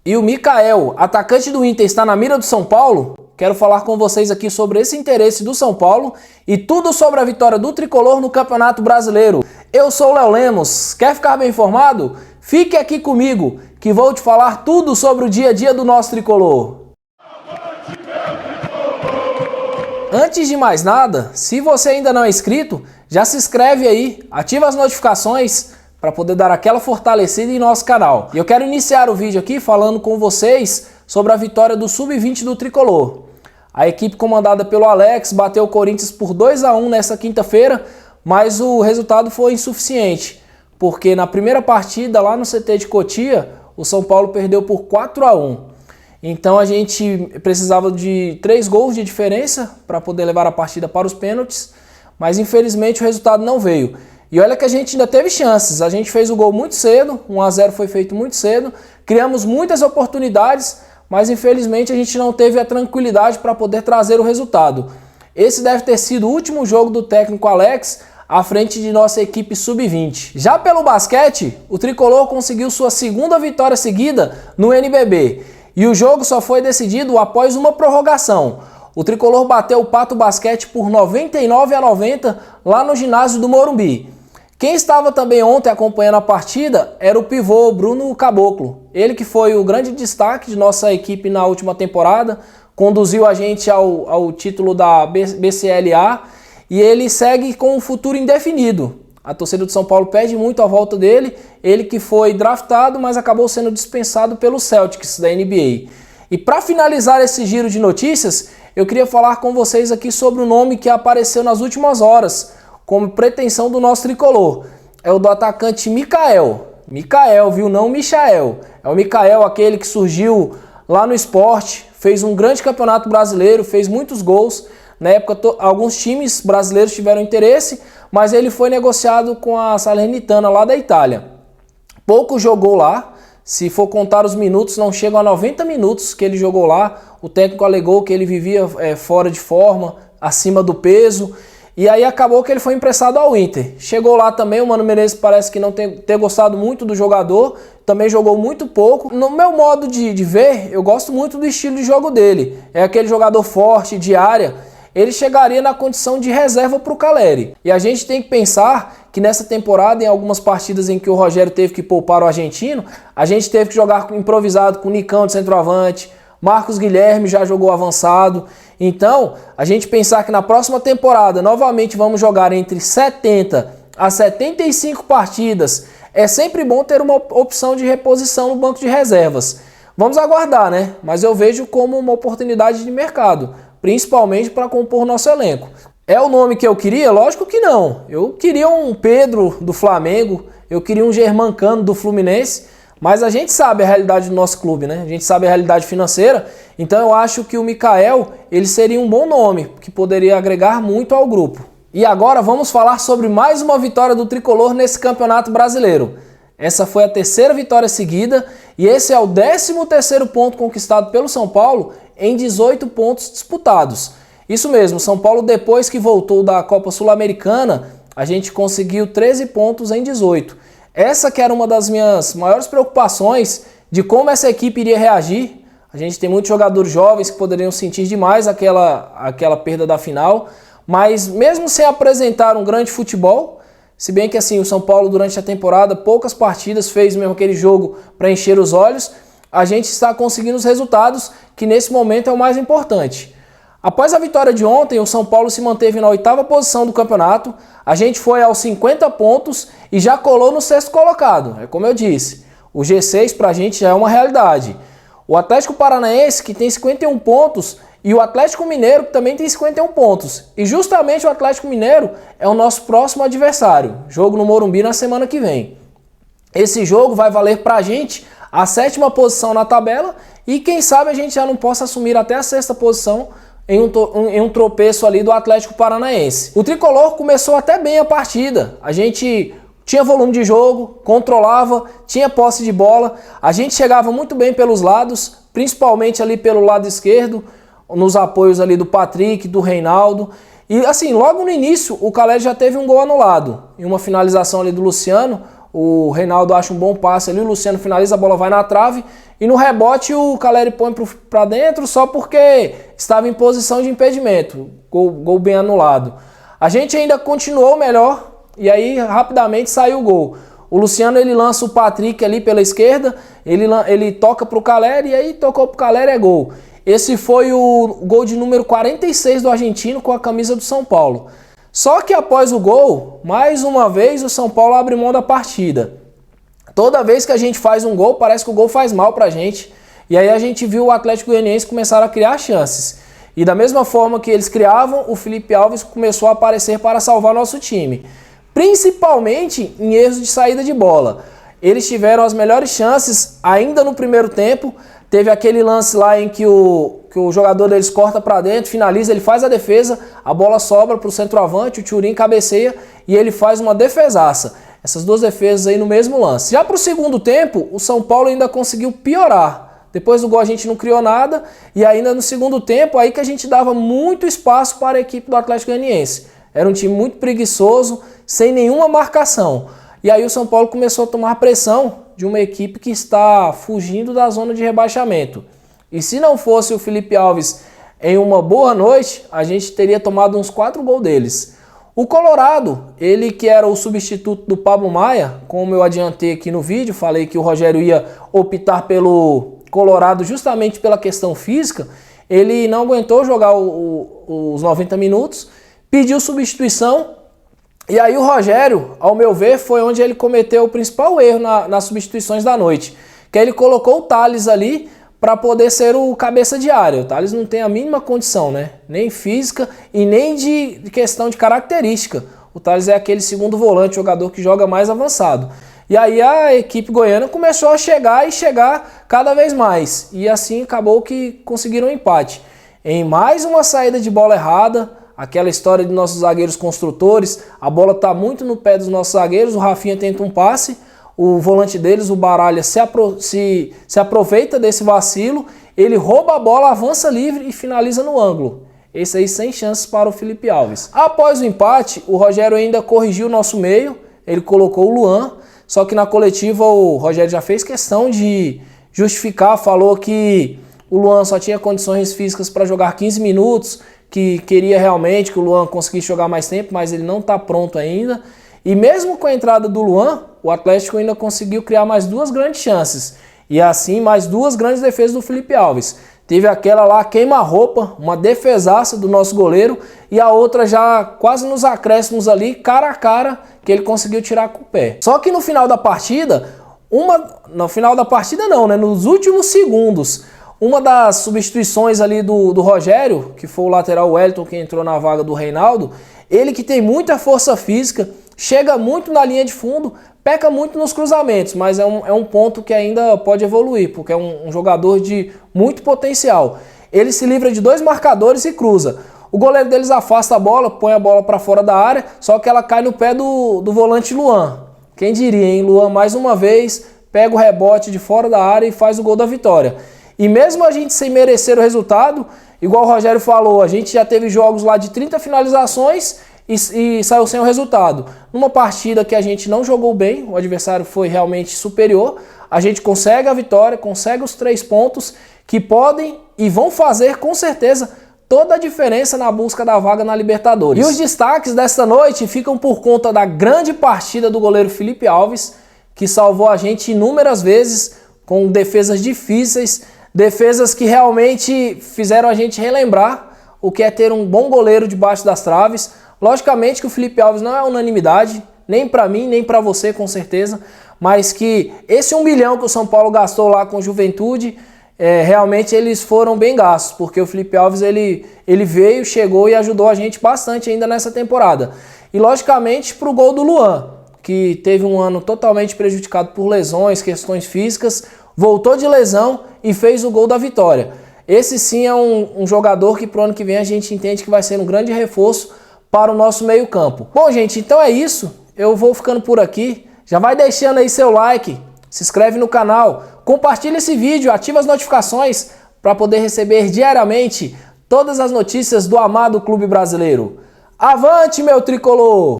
E o Mikael, atacante do Inter, está na mira do São Paulo? Quero falar com vocês aqui sobre esse interesse do São Paulo e tudo sobre a vitória do Tricolor no Campeonato Brasileiro. Eu sou o Léo Lemos. Quer ficar bem informado? Fique aqui comigo, que vou te falar tudo sobre o dia a dia do nosso Tricolor. Antes de mais nada, se você ainda não é inscrito, já se inscreve aí, ativa as notificações para poder dar aquela fortalecida em nosso canal. E eu quero iniciar o vídeo aqui falando com vocês sobre a vitória do Sub-20 do Tricolor. A equipe comandada pelo Alex bateu o Corinthians por 2-1 nessa quinta-feira, mas o resultado foi insuficiente, porque na primeira partida lá no CT de Cotia, o São Paulo perdeu por 4-1. Então a gente precisava de 3 gols de diferença para poder levar a partida para os pênaltis, mas infelizmente o resultado não veio. E olha que a gente ainda teve chances, a gente fez o gol muito cedo, 1-0 foi feito muito cedo, criamos muitas oportunidades, mas infelizmente a gente não teve a tranquilidade para poder trazer o resultado. Esse deve ter sido o último jogo do técnico Alex à frente de nossa equipe Sub-20. Já pelo basquete, o Tricolor conseguiu sua segunda vitória seguida no NBB, e o jogo só foi decidido após uma prorrogação. O Tricolor bateu o Pato Basquete por 99-90 lá no ginásio do Morumbi. Quem estava também ontem acompanhando a partida era o pivô Bruno Caboclo. Ele que foi o grande destaque de nossa equipe na última temporada, conduziu a gente ao título da BCLA e ele segue com um futuro indefinido. A torcida do São Paulo pede muito a volta dele, ele que foi draftado, mas acabou sendo dispensado pelo Celtics da NBA. E para finalizar esse giro de notícias, eu queria falar com vocês aqui sobre o nome que apareceu nas últimas horas, como pretensão do nosso Tricolor. É o do atacante Mikael. Mikael, viu? Não Michael. É o Mikael, aquele que surgiu lá no Sport, fez um grande campeonato brasileiro, fez muitos gols. Na época, alguns times brasileiros tiveram interesse, mas ele foi negociado com a Salernitana lá da Itália. Pouco jogou lá. Se for contar os minutos, não chegam a 90 minutos que ele jogou lá. O técnico alegou que ele vivia fora de forma, acima do peso. E aí acabou que ele foi emprestado ao Inter. Chegou lá também, o Mano Menezes parece que não ter gostado muito do jogador, também jogou muito pouco. No meu modo de ver, eu gosto muito do estilo de jogo dele. É aquele jogador forte, de área. Ele chegaria na condição de reserva para o Caleri. E a gente tem que pensar que nessa temporada, em algumas partidas em que o Rogério teve que poupar o argentino, a gente teve que jogar improvisado com o Nicão de centroavante, Marcos Guilherme já jogou avançado. Então, a gente pensar que na próxima temporada novamente vamos jogar entre 70 a 75 partidas, é sempre bom ter uma opção de reposição no banco de reservas. Vamos aguardar, né? Mas eu vejo como uma oportunidade de mercado, principalmente para compor nosso elenco. É o nome que eu queria? Lógico que não. Eu queria um Pedro do Flamengo, eu queria um Germancano do Fluminense, mas a gente sabe a realidade do nosso clube, né? A gente sabe a realidade financeira, então eu acho que o Mikael, ele seria um bom nome, que poderia agregar muito ao grupo. E agora vamos falar sobre mais uma vitória do Tricolor nesse Campeonato Brasileiro. Essa foi a terceira vitória seguida e esse é o 13º ponto conquistado pelo São Paulo em 18 pontos disputados. Isso mesmo, São Paulo depois que voltou da Copa Sul-Americana, a gente conseguiu 13 pontos em 18. Essa que era uma das minhas maiores preocupações de como essa equipe iria reagir. A gente tem muitos jogadores jovens que poderiam sentir demais aquela perda da final, mas mesmo sem apresentar um grande futebol, se bem que assim o São Paulo durante a temporada, poucas partidas, fez mesmo aquele jogo para encher os olhos, a gente está conseguindo os resultados, que nesse momento é o mais importante. Após a vitória de ontem, o São Paulo se manteve na 8ª posição do campeonato, a gente foi aos 50 pontos e já colou no 6º colocado. É como eu disse, o G6 pra gente já é uma realidade. O Atlético Paranaense, que tem 51 pontos, e o Atlético Mineiro, que também tem 51 pontos. E justamente o Atlético Mineiro é o nosso próximo adversário. Jogo no Morumbi na semana que vem. Esse jogo vai valer pra gente a 7ª posição na tabela e quem sabe a gente já não possa assumir até a 6ª posição em um tropeço ali do Atlético Paranaense. O Tricolor começou até bem a partida. A gente tinha volume de jogo, controlava, tinha posse de bola. A gente chegava muito bem pelos lados, principalmente ali pelo lado esquerdo, nos apoios ali do Patrick, do Reinaldo. E assim, logo no início, o Caleri já teve um gol anulado. Em uma finalização ali do Luciano, o Reinaldo acha um bom passe ali, o Luciano finaliza, a bola vai na trave e no rebote o Caleri põe para dentro só porque estava em posição de impedimento, gol bem anulado. A gente ainda continuou melhor e aí rapidamente saiu o gol. O Luciano ele lança o Patrick ali pela esquerda, ele toca para o Caleri e aí tocou para o Caleri, é gol. Esse foi o gol de número 46 do argentino com a camisa do São Paulo. Só que após o gol, mais uma vez o São Paulo abre mão da partida. Toda vez que a gente faz um gol, parece que o gol faz mal pra gente. E aí a gente viu o Atlético Goianiense começar a criar chances. E da mesma forma que eles criavam, o Felipe Alves começou a aparecer para salvar nosso time. Principalmente em erros de saída de bola. Eles tiveram as melhores chances ainda no primeiro tempo. Teve aquele lance lá em que o jogador deles corta para dentro, finaliza, ele faz a defesa, a bola sobra para o centroavante, o Thuram cabeceia e ele faz uma defesaça. Essas duas defesas aí no mesmo lance. Já para o segundo tempo, o São Paulo ainda conseguiu piorar. Depois do gol a gente não criou nada e ainda no segundo tempo aí que a gente dava muito espaço para a equipe do Atlético Goianiense. Era um time muito preguiçoso, sem nenhuma marcação. E aí o São Paulo começou a tomar pressão de uma equipe que está fugindo da zona de rebaixamento. E se não fosse o Felipe Alves em uma boa noite, a gente teria tomado uns 4 gols deles. O Colorado, ele que era o substituto do Pablo Maia, como eu adiantei aqui no vídeo, falei que o Rogério ia optar pelo Colorado justamente pela questão física, ele não aguentou jogar os 90 minutos, pediu substituição. E aí o Rogério, ao meu ver, foi onde ele cometeu o principal erro nas substituições da noite. Que ele colocou o Thales ali para poder ser o cabeça de área. O Thales não tem a mínima condição, né? Nem física e nem de questão de característica. O Thales é aquele segundo volante, jogador que joga mais avançado. E aí a equipe goiana começou a chegar cada vez mais. E assim acabou que conseguiram um empate. Em mais uma saída de bola errada, aquela história de nossos zagueiros construtores, a bola está muito no pé dos nossos zagueiros, o Rafinha tenta um passe, o volante deles, o Baralha, se aproveita desse vacilo, ele rouba a bola, avança livre e finaliza no ângulo. Esse aí sem chances para o Felipe Alves. Após o empate, o Rogério ainda corrigiu o nosso meio, ele colocou o Luan, só que na coletiva o Rogério já fez questão de justificar, falou que o Luan só tinha condições físicas para jogar 15 minutos, que queria realmente que o Luan conseguisse jogar mais tempo, mas ele não está pronto ainda. E mesmo com a entrada do Luan, o Atlético ainda conseguiu criar mais 2 grandes chances. E assim, mais 2 grandes defesas do Felipe Alves. Teve aquela lá, queima-roupa, uma defesaça do nosso goleiro, e a outra já quase nos acréscimos ali, cara a cara, que ele conseguiu tirar com o pé. Só que no final da partida, nos últimos segundos, uma das substituições ali do Rogério, que foi o lateral Wellington que entrou na vaga do Reinaldo, ele que tem muita força física, chega muito na linha de fundo, peca muito nos cruzamentos, mas é um ponto que ainda pode evoluir, porque é um jogador de muito potencial. Ele se livra de 2 marcadores e cruza. O goleiro deles afasta a bola, põe a bola para fora da área, só que ela cai no pé do volante Luan. Quem diria, hein? Luan mais uma vez pega o rebote de fora da área e faz o gol da vitória. E mesmo a gente sem merecer o resultado, igual o Rogério falou, a gente já teve jogos lá de 30 finalizações e saiu sem o resultado. Numa partida que a gente não jogou bem, o adversário foi realmente superior, a gente consegue a vitória, consegue os 3 pontos que podem e vão fazer com certeza toda a diferença na busca da vaga na Libertadores. E os destaques desta noite ficam por conta da grande partida do goleiro Felipe Alves, que salvou a gente inúmeras vezes com defesas difíceis, defesas que realmente fizeram a gente relembrar o que é ter um bom goleiro debaixo das traves. Logicamente que o Felipe Alves não é unanimidade, nem para mim, nem para você com certeza, mas que esse 1 milhão que o São Paulo gastou lá com Juventude, realmente eles foram bem gastos, porque o Felipe Alves ele veio, chegou e ajudou a gente bastante ainda nessa temporada. E logicamente para o gol do Luan, que teve um ano totalmente prejudicado por lesões, questões físicas, voltou de lesão e fez o gol da vitória. Esse sim é um jogador que pro ano que vem a gente entende que vai ser um grande reforço para o nosso meio campo. Bom, gente, então é isso. Eu vou ficando por aqui. Já vai deixando aí seu like, se inscreve no canal, compartilha esse vídeo, ativa as notificações para poder receber diariamente todas as notícias do amado clube brasileiro. Avante, meu tricolor!